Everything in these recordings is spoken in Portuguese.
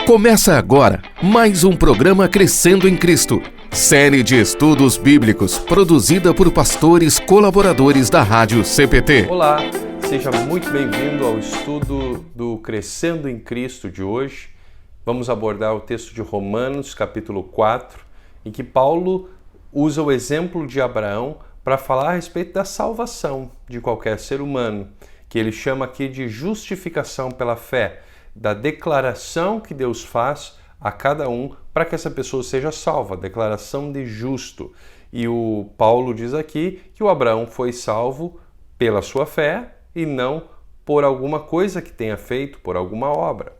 Começa agora mais um programa Crescendo em Cristo, série de estudos bíblicos produzida por pastores colaboradores da Rádio CPT. Olá, seja muito bem-vindo ao estudo do Crescendo em Cristo de hoje. Vamos abordar o texto de Romanos, capítulo 4, em que Paulo usa o exemplo de Abraão para falar a respeito da salvação de qualquer ser humano, que ele chama aqui de justificação pela fé, da declaração que Deus faz a cada um para que essa pessoa seja salva, declaração de justo. E o Paulo diz aqui que o Abraão foi salvo pela sua fé e não por alguma coisa que tenha feito, por alguma obra.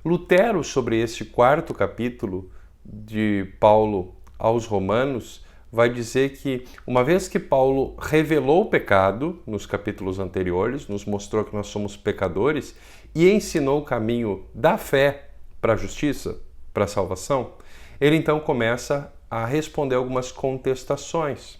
Lutero, sobre este quarto capítulo de Paulo aos Romanos, vai dizer que uma vez que Paulo revelou o pecado nos capítulos anteriores, nos mostrou que nós somos pecadores e ensinou o caminho da fé para a justiça, para a salvação, ele então começa a responder algumas contestações.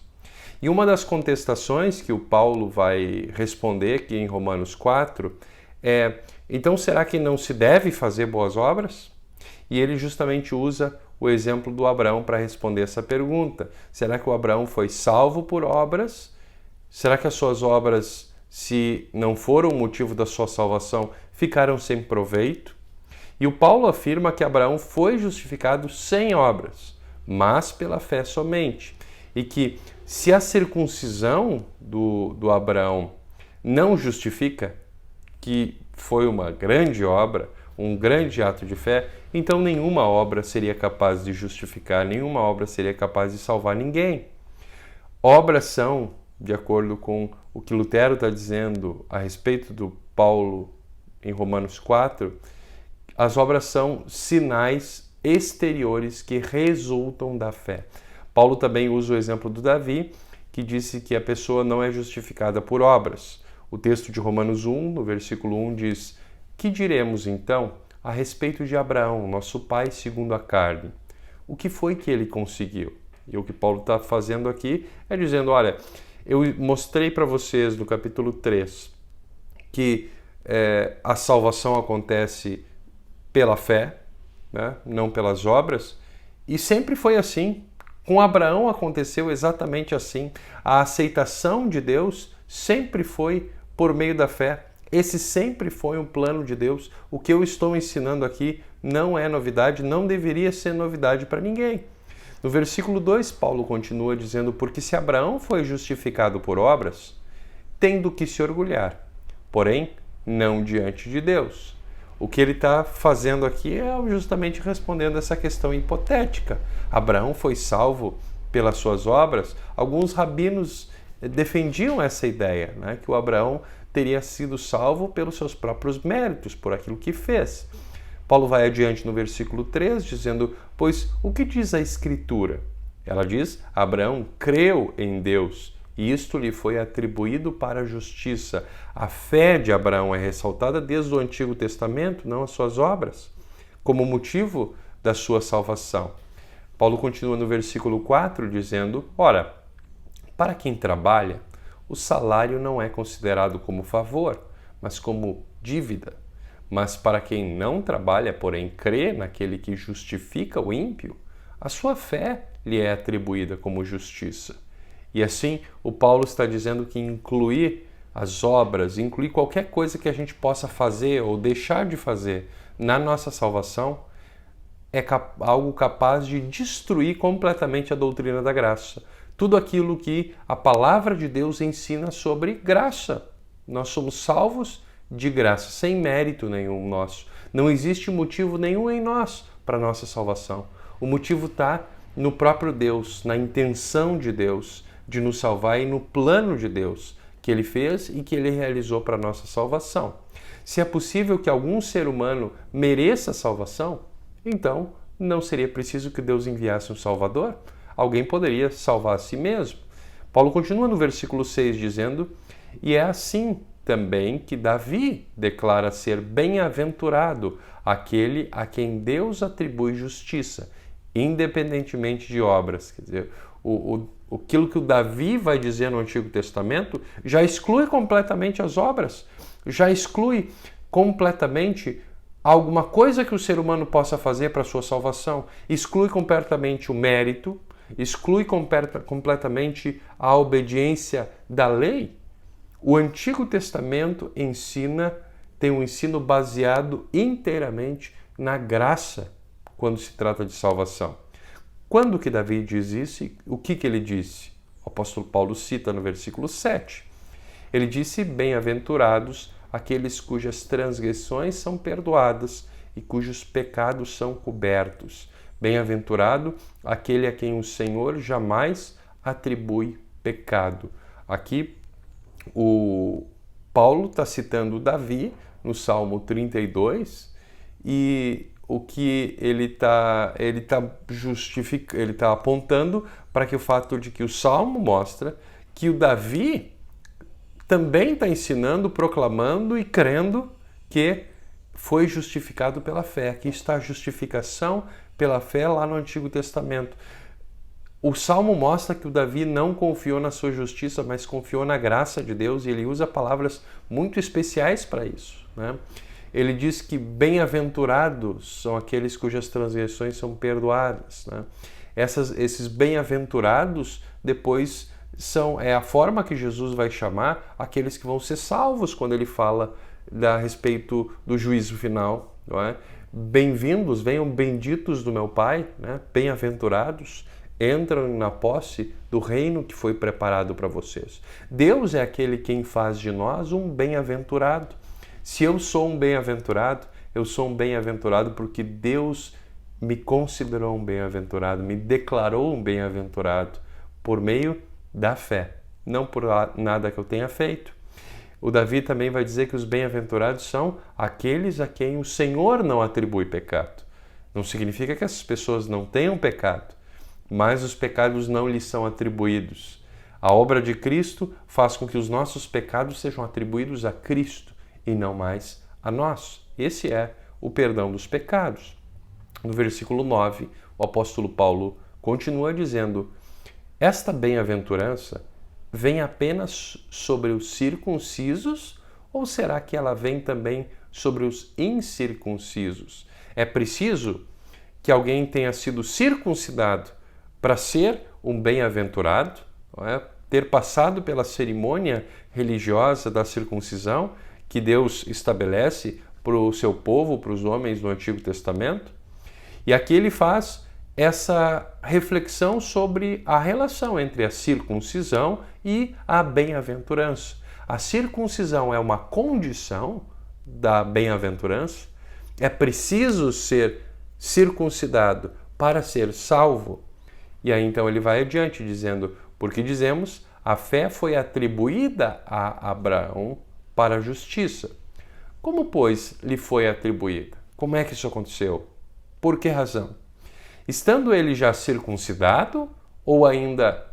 E uma das contestações que o Paulo vai responder aqui em Romanos 4 é: então será que não se deve fazer boas obras? E ele justamente usa o exemplo do Abraão para responder essa pergunta. Será que o Abraão foi salvo por obras? Será que as suas obras, se não foram o motivo da sua salvação, ficaram sem proveito? E o Paulo afirma que Abraão foi justificado sem obras, mas pela fé somente. E que se a circuncisão do Abraão não justifica que foi uma grande obra, um grande ato de fé, então nenhuma obra seria capaz de justificar, nenhuma obra seria capaz de salvar ninguém. Obras são, de acordo com o que Lutero está dizendo a respeito do Paulo em Romanos 4, as obras são sinais exteriores que resultam da fé. Paulo também usa o exemplo do Davi, que disse que a pessoa não é justificada por obras. O texto de Romanos 1, no versículo 1, diz: que diremos então a respeito de Abraão, nosso pai segundo a carne? O que foi que ele conseguiu? E o que Paulo está fazendo aqui é dizendo: olha, eu mostrei para vocês no capítulo 3 que a salvação acontece pela fé, né? Não pelas obras, e sempre foi assim. Com Abraão aconteceu exatamente assim. A aceitação de Deus sempre foi por meio da fé. Esse sempre foi um plano de Deus. O que eu estou ensinando aqui não é novidade, não deveria ser novidade para ninguém. No versículo 2, Paulo continua dizendo: porque se Abraão foi justificado por obras, tem do que se orgulhar, porém não diante de Deus. O que ele está fazendo aqui é justamente respondendo essa questão hipotética. Abraão foi salvo pelas suas obras? Alguns rabinos defendiam essa ideia, né, que o Abraão teria sido salvo pelos seus próprios méritos, por aquilo que fez. Paulo vai adiante no versículo 3, dizendo: pois o que diz a Escritura? Ela diz: Abraão creu em Deus, e isto lhe foi atribuído para a justiça. A fé de Abraão é ressaltada desde o Antigo Testamento, não as suas obras, como motivo da sua salvação. Paulo continua no versículo 4, dizendo: ora, para quem trabalha, o salário não é considerado como favor, mas como dívida. Mas para quem não trabalha, porém crê naquele que justifica o ímpio, a sua fé lhe é atribuída como justiça. E assim, o Paulo está dizendo que incluir as obras, incluir qualquer coisa que a gente possa fazer ou deixar de fazer na nossa salvação, é algo capaz de destruir completamente a doutrina da graça. Tudo aquilo que a palavra de Deus ensina sobre graça. Nós somos salvos de graça, sem mérito nenhum nosso. Não existe motivo nenhum em nós para a nossa salvação. O motivo está no próprio Deus, na intenção de Deus de nos salvar e no plano de Deus que Ele fez e que Ele realizou para a nossa salvação. Se é possível que algum ser humano mereça a salvação, então não seria preciso que Deus enviasse um Salvador? Alguém poderia salvar a si mesmo. Paulo continua no versículo 6 dizendo: e é assim também que Davi declara ser bem-aventurado aquele a quem Deus atribui justiça, independentemente de obras. Quer dizer, aquilo que o Davi vai dizer no Antigo Testamento já exclui completamente as obras, já exclui completamente alguma coisa que o ser humano possa fazer para a sua salvação. Exclui completamente o mérito, exclui completamente a obediência da lei. O Antigo Testamento tem um ensino baseado inteiramente na graça quando se trata de salvação. Quando que Davi diz isso, o que ele disse? O apóstolo Paulo cita no versículo 7. Ele disse: bem-aventurados aqueles cujas transgressões são perdoadas e cujos pecados são cobertos. Bem-aventurado aquele a quem o Senhor jamais atribui pecado. Aqui o Paulo está citando Davi no Salmo 32 e o que ele está apontando para que o fato de que o Salmo mostra que o Davi também está ensinando, proclamando e crendo que foi justificado pela fé. Aqui está a justificação pela fé lá no Antigo Testamento. O Salmo mostra que o Davi não confiou na sua justiça, mas confiou na graça de Deus, e ele usa palavras muito especiais para isso, né? Ele diz que bem-aventurados são aqueles cujas transgressões são perdoadas, né? Esses bem-aventurados depois é a forma que Jesus vai chamar aqueles que vão ser salvos quando ele fala a respeito do juízo final, não é? Bem-vindos, venham benditos do meu Pai, né? Bem-aventurados, entram na posse do reino que foi preparado para vocês. Deus é aquele quem faz de nós um bem-aventurado. Se eu sou um bem-aventurado, eu sou um bem-aventurado porque Deus me considerou um bem-aventurado, me declarou um bem-aventurado por meio da fé, não por nada que eu tenha feito. O Davi também vai dizer que os bem-aventurados são aqueles a quem o Senhor não atribui pecado. Não significa que essas pessoas não tenham pecado, mas os pecados não lhes são atribuídos. A obra de Cristo faz com que os nossos pecados sejam atribuídos a Cristo e não mais a nós. Esse é o perdão dos pecados. No versículo 9, o apóstolo Paulo continua dizendo: esta bem-aventurança vem apenas sobre os circuncisos, ou será que ela vem também sobre os incircuncisos? É preciso que alguém tenha sido circuncidado para ser um bem-aventurado, não é? Ter passado pela cerimônia religiosa da circuncisão que Deus estabelece para o seu povo, para os homens no Antigo Testamento. E aqui ele faz essa reflexão sobre a relação entre a circuncisão e a bem-aventurança. A circuncisão é uma condição da bem-aventurança. É preciso ser circuncidado para ser salvo. E aí então ele vai adiante dizendo: porque dizemos, a fé foi atribuída a Abraão para a justiça. Como, pois, lhe foi atribuída? Como é que isso aconteceu? Por que razão? Estando ele já circuncidado ou ainda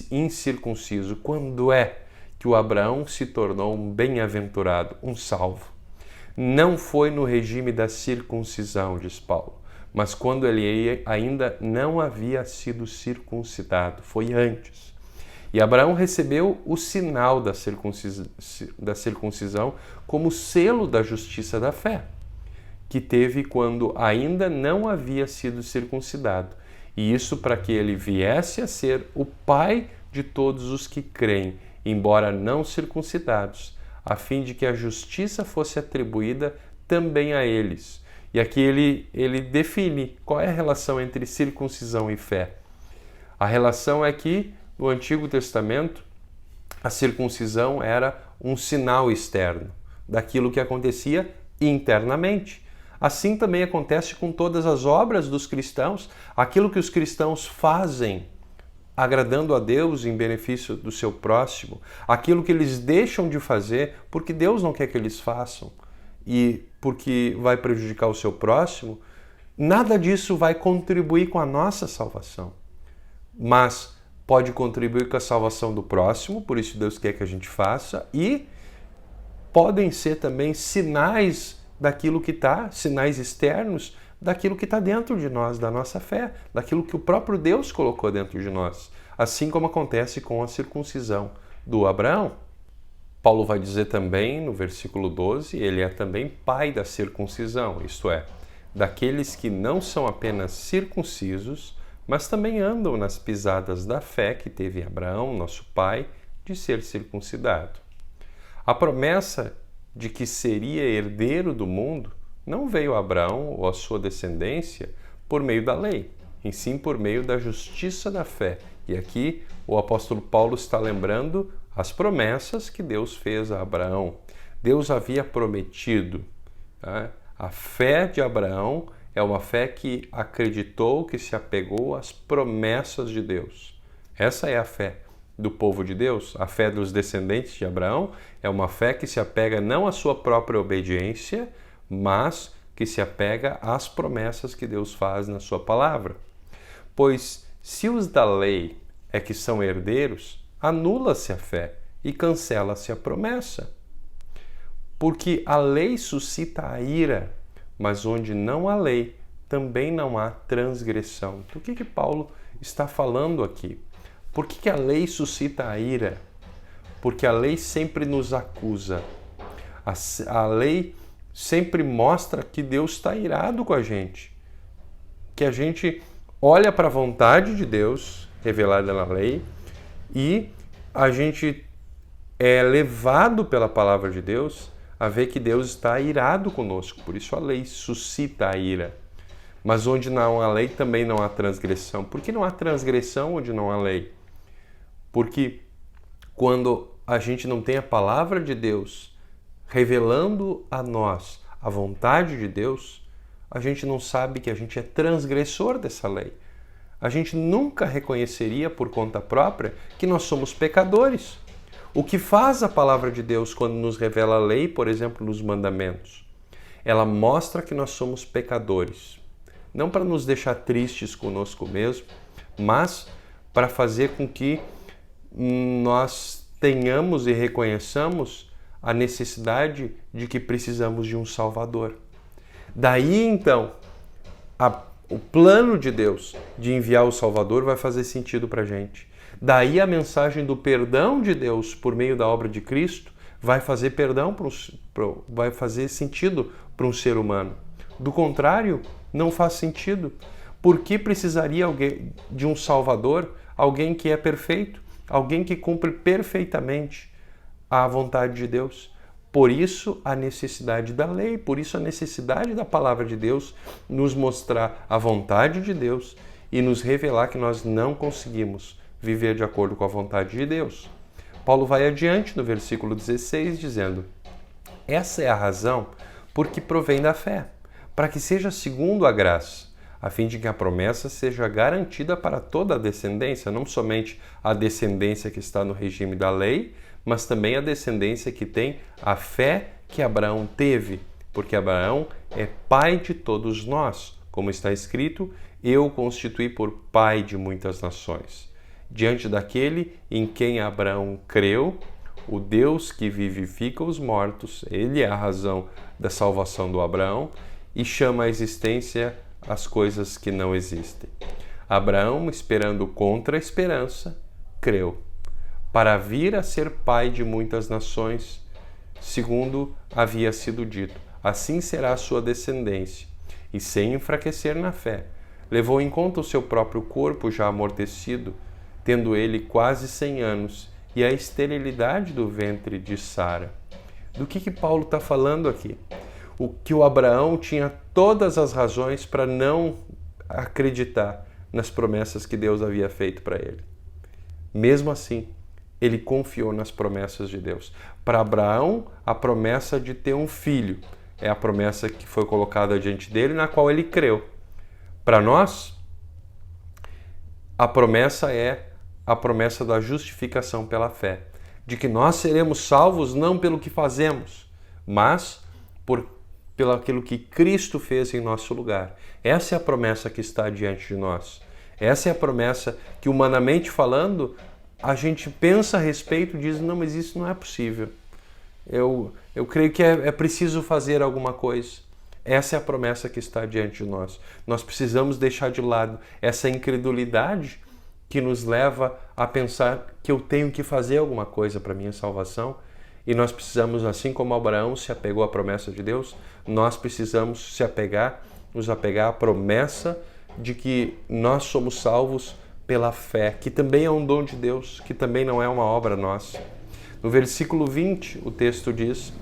incircunciso? Quando é que o Abraão se tornou um bem-aventurado, um salvo? Não foi no regime da circuncisão, diz Paulo, mas quando ele ainda não havia sido circuncidado, foi antes. E Abraão recebeu o sinal da circuncisão como selo da justiça da fé, que teve quando ainda não havia sido circuncidado. E isso para que ele viesse a ser o pai de todos os que creem, embora não circuncidados, a fim de que a justiça fosse atribuída também a eles. E aqui ele define qual é a relação entre circuncisão e fé. A relação é que, no Antigo Testamento, a circuncisão era um sinal externo daquilo que acontecia internamente. Assim também acontece com todas as obras dos cristãos, aquilo que os cristãos fazem agradando a Deus em benefício do seu próximo, aquilo que eles deixam de fazer porque Deus não quer que eles façam e porque vai prejudicar o seu próximo, nada disso vai contribuir com a nossa salvação. Mas pode contribuir com a salvação do próximo, por isso Deus quer que a gente faça, e podem ser também sinais daquilo que está, sinais externos, daquilo que está dentro de nós, da nossa fé, daquilo que o próprio Deus colocou dentro de nós, assim como acontece com a circuncisão do Abraão. Paulo vai dizer também no versículo 12, ele é também pai da circuncisão, isto é, daqueles que não são apenas circuncisos, mas também andam nas pisadas da fé que teve Abraão, nosso pai, de ser circuncidado. A promessa de que seria herdeiro do mundo não veio a Abraão ou a sua descendência por meio da lei, e sim por meio da justiça da fé. E aqui o apóstolo Paulo está lembrando as promessas que Deus fez a Abraão. Deus havia prometido. A fé de Abraão é uma fé que acreditou, que se apegou às promessas de Deus. Essa é a fé do povo de Deus. A fé dos descendentes de Abraão é uma fé que se apega não à sua própria obediência, mas que se apega às promessas que Deus faz na sua palavra. Pois se os da lei é que são herdeiros, anula-se a fé e cancela-se a promessa. Porque a lei suscita a ira, mas onde não há lei, também não há transgressão. Do que Paulo está falando aqui? Por que a lei suscita a ira? Porque a lei sempre nos acusa. A lei sempre mostra que Deus está irado com a gente. Que a gente olha para a vontade de Deus, revelada na lei, e a gente é levado pela palavra de Deus a ver que Deus está irado conosco. Por isso a lei suscita a ira. Mas onde não há lei também não há transgressão. Por que não há transgressão onde não há lei? Porque quando a gente não tem a palavra de Deus revelando a nós a vontade de Deus, a gente não sabe que a gente é transgressor dessa lei. A gente nunca reconheceria por conta própria que nós somos pecadores. O que faz a palavra de Deus quando nos revela a lei, por exemplo, nos mandamentos? Ela mostra que nós somos pecadores. Não para nos deixar tristes conosco mesmo, mas para fazer com que nós tenhamos e reconheçamos a necessidade de que precisamos de um Salvador. Daí, então, o plano de Deus de enviar o Salvador vai fazer sentido para a gente. Daí a mensagem do perdão de Deus por meio da obra de Cristo vai fazer vai fazer sentido para um ser humano. Do contrário, não faz sentido. Por que precisaria alguém de um Salvador, alguém que é perfeito, alguém que cumpre perfeitamente a vontade de Deus? Por isso a necessidade da lei, por isso a necessidade da palavra de Deus nos mostrar a vontade de Deus e nos revelar que nós não conseguimos viver de acordo com a vontade de Deus. Paulo vai adiante no versículo 16 dizendo: essa é a razão por que provém da fé, para que seja segundo a graça, a fim de que a promessa seja garantida para toda a descendência, não somente a descendência que está no regime da lei, mas também a descendência que tem a fé que Abraão teve, porque Abraão é pai de todos nós. Como está escrito, eu o constituí por pai de muitas nações. Diante daquele em quem Abraão creu, o Deus que vivifica os mortos, ele é a razão da salvação do Abraão e chama à existência as coisas que não existem. Abraão, esperando contra a esperança, creu, para vir a ser pai de muitas nações, segundo havia sido dito. Assim será a sua descendência. E sem enfraquecer na fé, levou em conta o seu próprio corpo já amortecido, tendo ele quase 100 anos, e a esterilidade do ventre de Sara. Do que Paulo está falando aqui? O Abraão tinha todas as razões para não acreditar nas promessas que Deus havia feito para ele. Mesmo assim, ele confiou nas promessas de Deus. Para Abraão, a promessa de ter um filho é a promessa que foi colocada diante dele, na qual ele creu. Para nós, a promessa é a promessa da justificação pela fé, de que nós seremos salvos não pelo que fazemos, mas pelo aquilo que Cristo fez em nosso lugar. Essa é a promessa que está diante de nós. Essa é a promessa que, humanamente falando, a gente pensa a respeito e diz: não, mas isso não é possível. Eu creio que é preciso fazer alguma coisa. Essa é a promessa que está diante de nós. Nós precisamos deixar de lado essa incredulidade que nos leva a pensar que eu tenho que fazer alguma coisa para a minha salvação E nós precisamos, assim como Abraão se apegou à promessa de Deus, nós precisamos nos apegar à promessa de que nós somos salvos pela fé, que também é um dom de Deus, que também não é uma obra nossa. No versículo 20, o texto diz: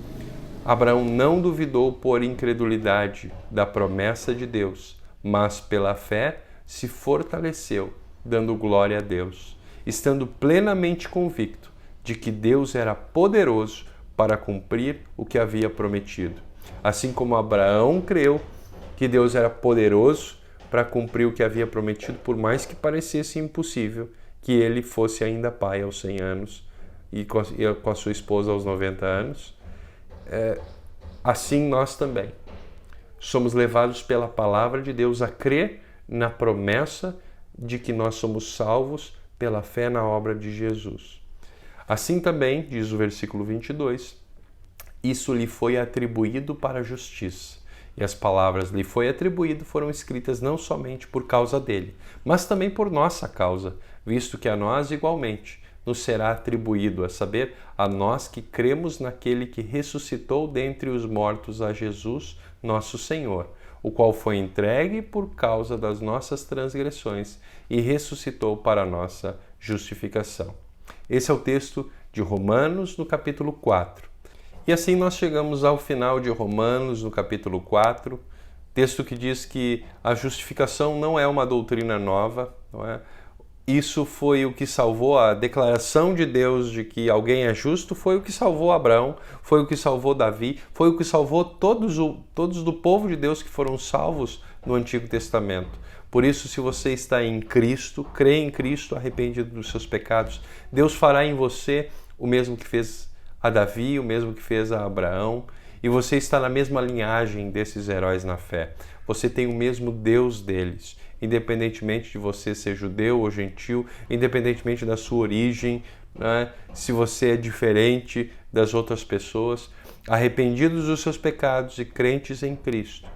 Abraão não duvidou por incredulidade da promessa de Deus, mas pela fé se fortaleceu, dando glória a Deus, estando plenamente convicto de que Deus era poderoso para cumprir o que havia prometido. Assim como Abraão creu que Deus era poderoso para cumprir o que havia prometido, por mais que parecesse impossível que ele fosse ainda pai aos 100 anos e com a sua esposa aos 90 anos, assim nós também somos levados pela palavra de Deus a crer na promessa de que nós somos salvos pela fé na obra de Jesus. Assim também, diz o versículo 22, isso lhe foi atribuído para a justiça. E as palavras lhe foi atribuído foram escritas não somente por causa dele, mas também por nossa causa, visto que a nós igualmente nos será atribuído, a saber, a nós que cremos naquele que ressuscitou dentre os mortos a Jesus, nosso Senhor, o qual foi entregue por causa das nossas transgressões e ressuscitou para a nossa justificação. Esse é o texto de Romanos, no capítulo 4. E assim nós chegamos ao final de Romanos, no capítulo 4, texto que diz que a justificação não é uma doutrina nova, não é? Isso foi o que salvou a declaração de Deus de que alguém é justo, foi o que salvou Abraão, foi o que salvou Davi, foi o que salvou todos do povo de Deus que foram salvos no Antigo Testamento. Por isso, se você está em Cristo, crê em Cristo, arrependido dos seus pecados, Deus fará em você o mesmo que fez a Davi, o mesmo que fez a Abraão, e você está na mesma linhagem desses heróis na fé. Você tem o mesmo Deus deles, independentemente de você ser judeu ou gentil, independentemente da sua origem, né? Se você é diferente das outras pessoas, arrependidos dos seus pecados e crentes em Cristo,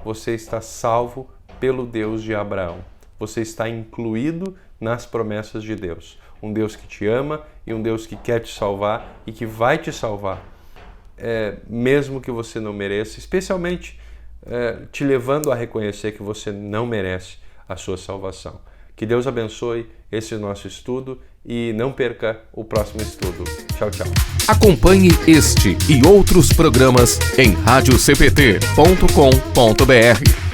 você está salvo pelo Deus de Abraão. Você está incluído nas promessas de Deus. Um Deus que te ama e um Deus que quer te salvar e que vai te salvar, mesmo que você não mereça, especialmente te levando a reconhecer que você não merece a sua salvação. Que Deus abençoe esse nosso estudo e não perca o próximo estudo. Tchau, tchau. Acompanhe este e outros programas em radiocpt.com.br.